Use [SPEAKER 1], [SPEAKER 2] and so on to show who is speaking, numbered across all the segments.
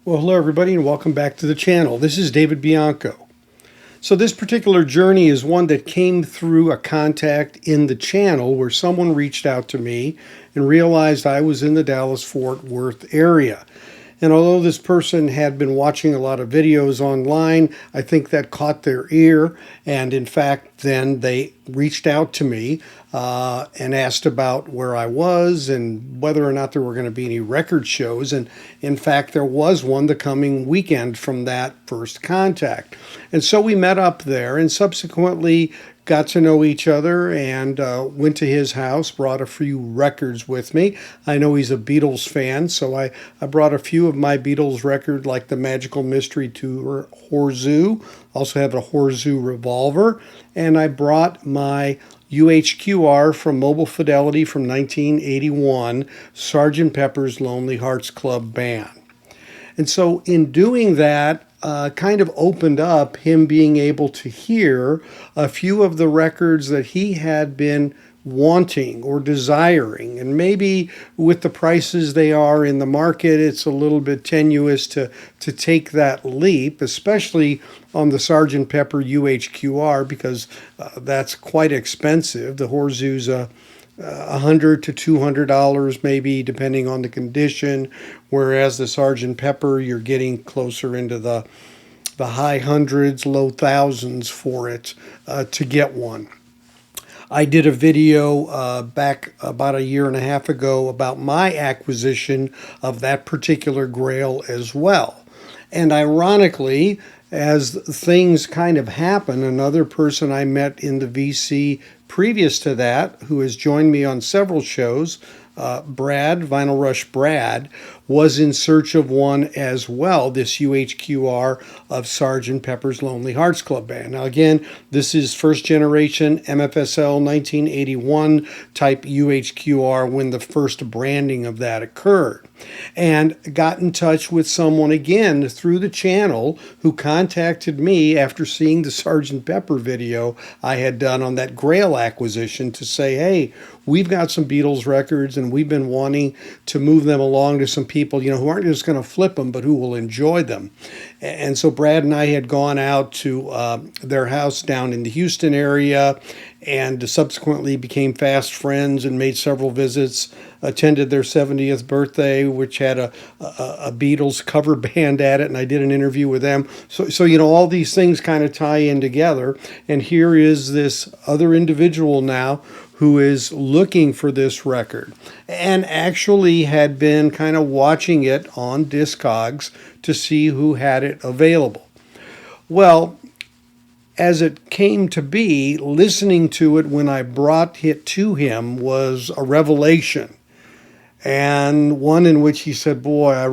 [SPEAKER 1] Well, hello everybody and welcome back to the channel. This is David Bianco. So this particular journey is one that came through a contact in the channel where someone reached out to me and realized I was in the Dallas-Fort Worth area. And although this person had been watching a lot of videos online, I think that caught their ear. And in fact, then they reached out to me and asked about where I was and whether or not there were going to be any record shows. And in fact, there was one the coming weekend from that first contact. And so we met up there and subsequently got to know each other and went to his house, brought a few records with me. I know he's a Beatles fan, so I brought a few of my Beatles records like the Magical Mystery Tour Horseshoe, also have a Horseshoe revolver, and I brought my UHQR from Mobile Fidelity from 1981, Sgt. Pepper's Lonely Hearts Club Band. And so in doing that, kind of opened up him being able to hear a few of the records that he had been wanting or desiring. And maybe with the prices they are in the market, it's a little bit tenuous to take that leap, especially on the Sgt. Pepper UHQR, because that's quite expensive. The Horseshoe's $100 to $200 maybe, depending on the condition, whereas the Sgt. Pepper, you're getting closer into the high hundreds, low thousands for it to get one. I did a video back about a year and a half ago about my acquisition of that particular Grail as well. And ironically, as things kind of happen, another person I met in the VC previous to that, who has joined me on several shows, Brad, Vinyl Rush Brad, was in search of one as well, this UHQR of Sgt. Pepper's Lonely Hearts Club Band. Now again, this is first generation MFSL 1981 type UHQR when the first branding of that occurred. And got in touch with someone again through the channel who contacted me after seeing the Sgt. Pepper video I had done on that Grail acquisition to say, hey, we've got some Beatles records and we've been wanting to move them along to some people, who aren't just going to flip them, but who will enjoy them. And so Brad and I had gone out to their house down in the Houston area and subsequently became fast friends and made several visits, attended their 70th birthday, which had a Beatles cover band at it, and I did an interview with them. So all these things kind of tie in together. And here is this other individual now who is looking for this record and actually had been kind of watching it on Discogs to see who had it available. Well, as it came to be, listening to it when I brought it to him was a revelation. And one in which he said, boy, I've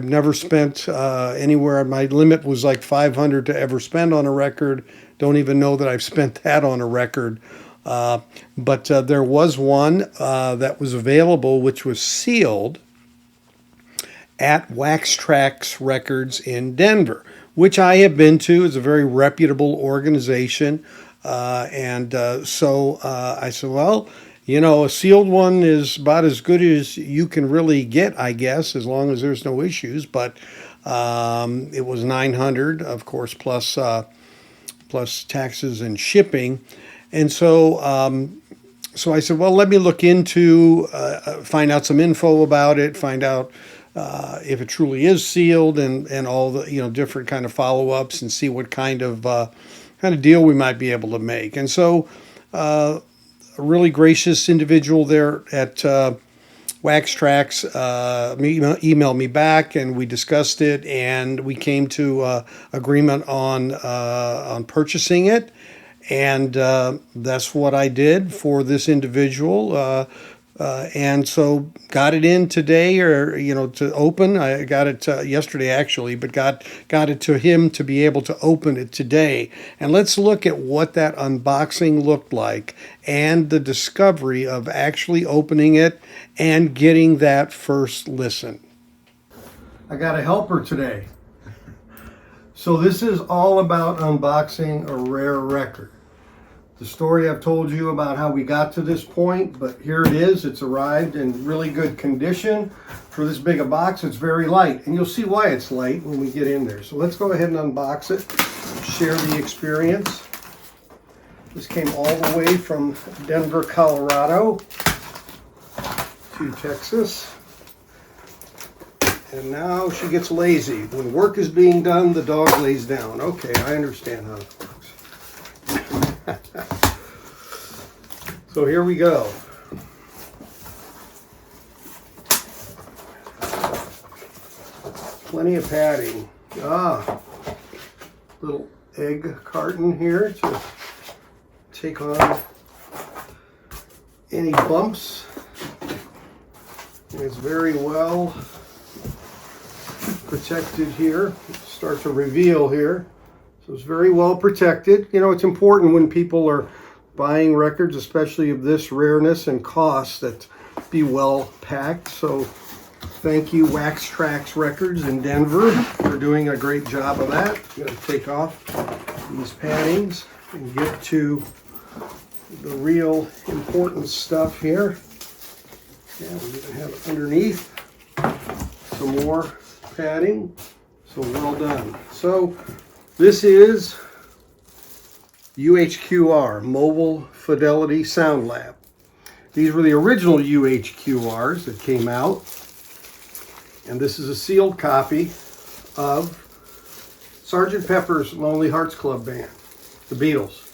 [SPEAKER 1] never spent anywhere. My limit was like $500 to ever spend on a record. Don't even know that I've spent that on a record. But there was one that was available, which was sealed at Wax Trax Records in Denver, which I have been to. It's a very reputable organization. So I said, well, a sealed one is about as good as you can really get, I guess, as long as there's no issues. But it was $900, of course, plus taxes and shipping. And so I said, well, let me look into, find out some info about it, find out if it truly is sealed and all the, different kind of follow-ups and see what kind of deal we might be able to make. And so a really gracious individual there at Wax Trax emailed me back, and we discussed it, and we came to agreement on purchasing it, and that's what I did for this individual. And so got it in today, or to open. I got it yesterday actually, but got it to him to be able to open it today. And let's look at what that unboxing looked like and the discovery of actually opening it and getting that first listen. I got a helper today. So this is all about unboxing a rare record. the story I've told you about how we got to this point, but here it is. It's arrived in really good condition. For this big a box, it's very light, and you'll see why it's light when we get in there. So let's go ahead and unbox it, share the experience. This came all the way from Denver, Colorado to Texas. And now she gets lazy. When work is being done, the dog lays down. Okay, I understand how it works. So here we go. Plenty of padding. Little egg carton here to take on any bumps. And it's very well protected here. Start to reveal here. So it's very well protected. You know, it's important when people are buying records, especially of this rareness and cost, that be well packed. So thank you, Wax Trax Records in Denver, for doing a great job of that. I'm going to take off these paddings and get to the real important stuff here. And we even have underneath some more padding. So well done. So this is UHQR, Mobile Fidelity Sound Lab. These were the original UHQRs that came out. And this is a sealed copy of Sgt. Pepper's Lonely Hearts Club Band, the Beatles.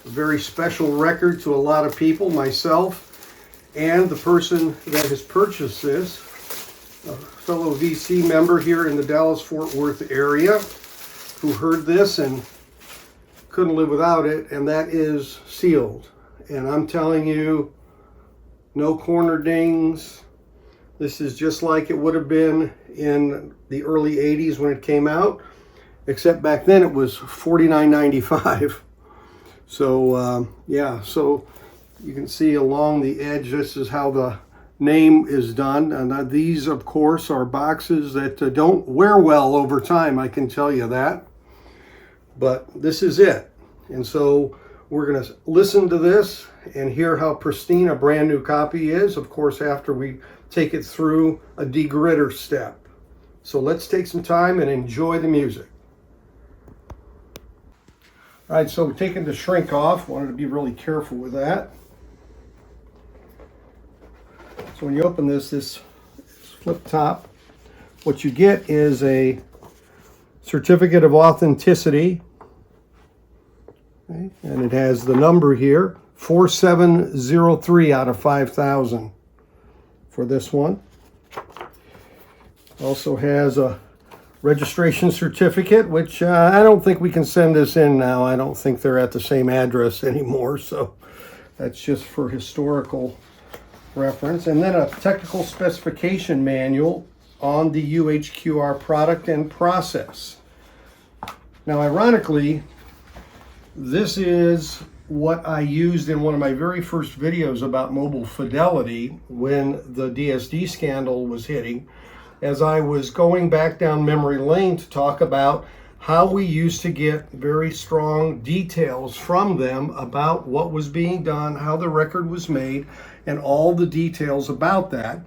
[SPEAKER 1] A very special record to a lot of people, myself, and the person that has purchased this, a fellow VC member here in the Dallas-Fort Worth area, who heard this and couldn't live without it, and that is sealed. And I'm telling you, no corner dings. This is just like it would have been in the early 80s when it came out, except back then it was $49.95. So yeah, so you can see along the edge, this is how the name is done. And these, of course, are boxes that don't wear well over time, I can tell you that. But this is it. And so we're going to listen to this and hear how pristine a brand new copy is, of course, after we take it through a degritter step. So let's take some time and enjoy the music. All right, so we're taking the shrink off. Wanted to be really careful with that. So when you open this flip top, what you get is a certificate of authenticity. Okay, and it has the number here, 4703 out of 5,000 for this one. Also has a registration certificate, which I don't think we can send this in now. I don't think they're at the same address anymore, so that's just for historical reference. And then a technical specification manual on the UHQR product and process. Now, ironically, this is what I used in one of my very first videos about mobile fidelity when the DSD scandal was hitting, as I was going back down memory lane to talk about how we used to get very strong details from them about what was being done, how the record was made, and all the details about that,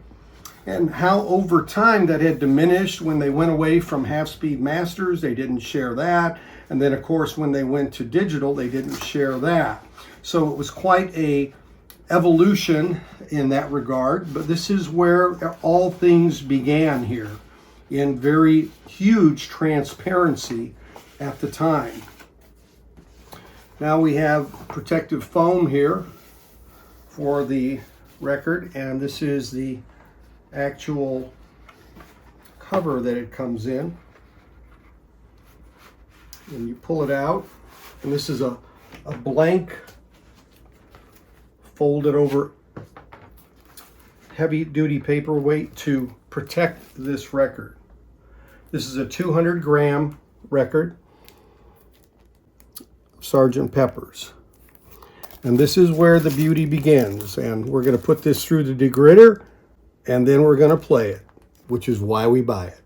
[SPEAKER 1] and how over time that had diminished. When they went away from half-speed masters, they didn't share that. And then, of course, when they went to digital, they didn't share that. So it was quite a evolution in that regard, but this is where all things began here, in very huge transparency at the time. Now we have protective foam here for the record, and this is the actual cover that it comes in. And you pull it out, and this is a blank folded over heavy duty paperweight to protect this record. This is a 200-gram record, Sgt. Pepper's. And this is where the beauty begins. And we're going to put this through the degritter, and then we're going to play it, which is why we buy it.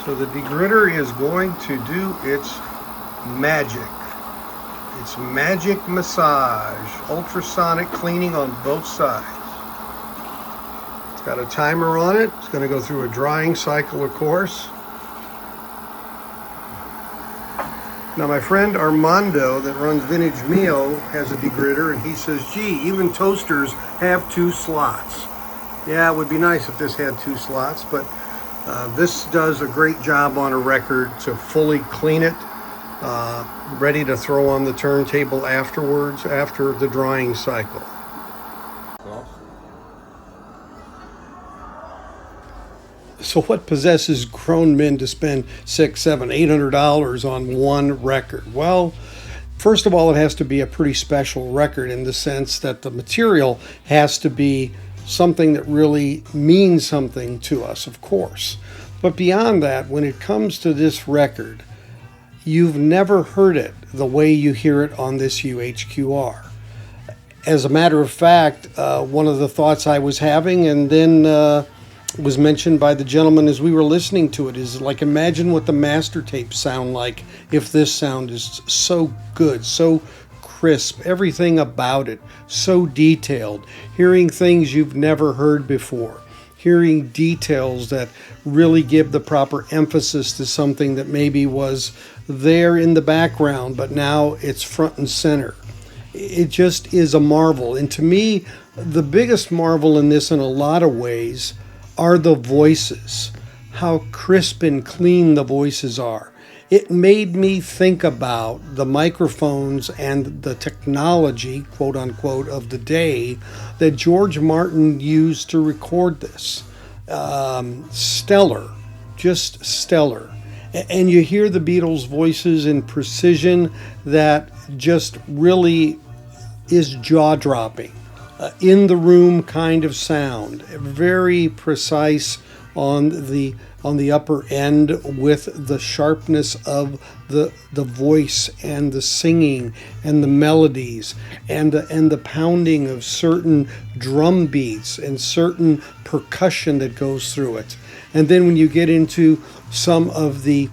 [SPEAKER 1] So the degritter is going to do its magic. It's magic massage, ultrasonic cleaning on both sides. It's got a timer on it. It's going to go through a drying cycle, of course. Now my friend Armando that runs Vintage Meal has a degritter, and he says, gee, even toasters have 2 slots. Yeah, it would be nice if this had 2 slots, but this does a great job on a record to fully clean it, ready to throw on the turntable afterwards, after the drying cycle. So what possesses grown men to spend $600, $700, $800 on one record? Well, first of all, it has to be a pretty special record in the sense that the material has to be something that really means something to us, of course. But beyond that, when it comes to this record, you've never heard it the way you hear it on this UHQR. As a matter of fact, one of the thoughts I was having, and then was mentioned by the gentleman as we were listening to it, is like, imagine what the master tapes sound like if this sound is so good, so crisp, everything about it so detailed, hearing things you've never heard before, hearing details that really give the proper emphasis to something that maybe was there in the background, but now it's front and center. It just is a marvel. And to me, the biggest marvel in this in a lot of ways are the voices, how crisp and clean the voices are. It made me think about the microphones and the technology, quote unquote, of the day that George Martin used to record this. Stellar, just stellar. And you hear the Beatles' voices in precision that just really is jaw-dropping. In the room kind of sound, very precise on the upper end with the sharpness of the voice and the singing and the melodies and the pounding of certain drum beats and certain percussion that goes through it. And then when you get into some of the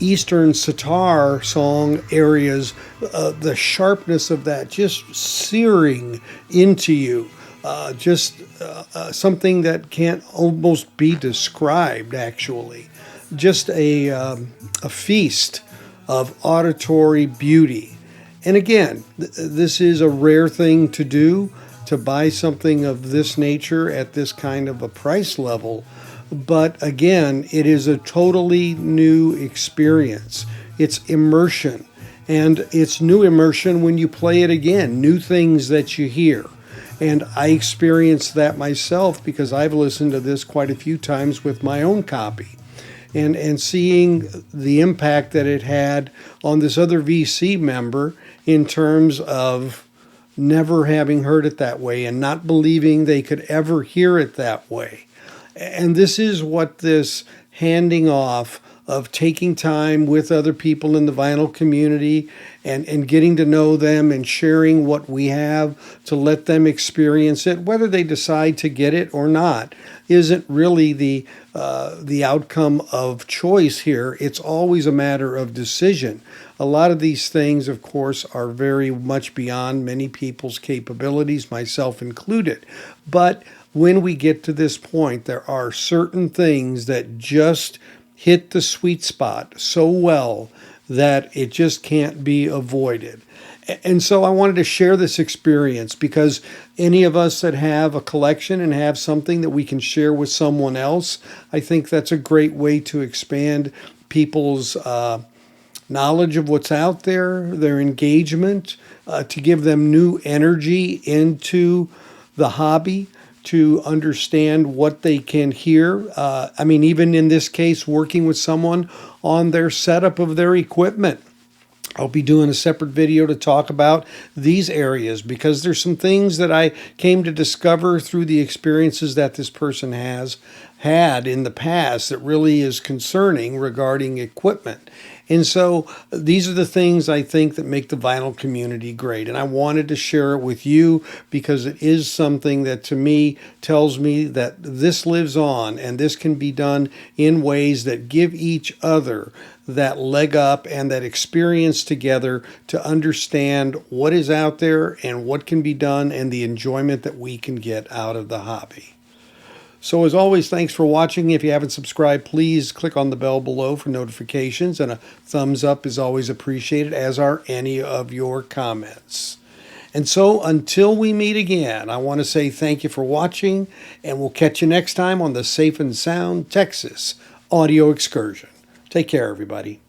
[SPEAKER 1] Eastern sitar song areas, the sharpness of that just searing into you, something that can't almost be described, actually. Just a feast of auditory beauty. And again, this is a rare thing to do, to buy something of this nature at this kind of a price level. But again, it is a totally new experience. It's immersion. And it's new immersion when you play it again, new things that you hear. And I experienced that myself because I've listened to this quite a few times with my own copy. And seeing the impact that it had on this other VC member in terms of never having heard it that way and not believing they could ever hear it that way. And this is what this handing off of taking time with other people in the vinyl community and getting to know them and sharing what we have to let them experience it, whether they decide to get it or not, isn't really the outcome of choice here. It's always a matter of decision. A lot of these things, of course, are very much beyond many people's capabilities, myself included. But when we get to this point, there are certain things that just hit the sweet spot so well that it just can't be avoided. And so I wanted to share this experience because any of us that have a collection and have something that we can share with someone else, I think that's a great way to expand people's knowledge of what's out there, their engagement, to give them new energy into the hobby, to understand what they can hear. Even in this case, working with someone on their setup of their equipment. I'll be doing a separate video to talk about these areas because there's some things that I came to discover through the experiences that this person has had in the past that really is concerning regarding equipment. And so these are the things I think that make the vinyl community great. And I wanted to share it with you because it is something that to me tells me that this lives on and this can be done in ways that give each other that leg up and that experience together to understand what is out there and what can be done and the enjoyment that we can get out of the hobby. So as always, thanks for watching. If you haven't subscribed, please click on the bell below for notifications, and a thumbs up is always appreciated, as are any of your comments. And so until we meet again, I want to say thank you for watching, and we'll catch you next time on the Safe and Sound Texas Audio Excursion. Take care, everybody.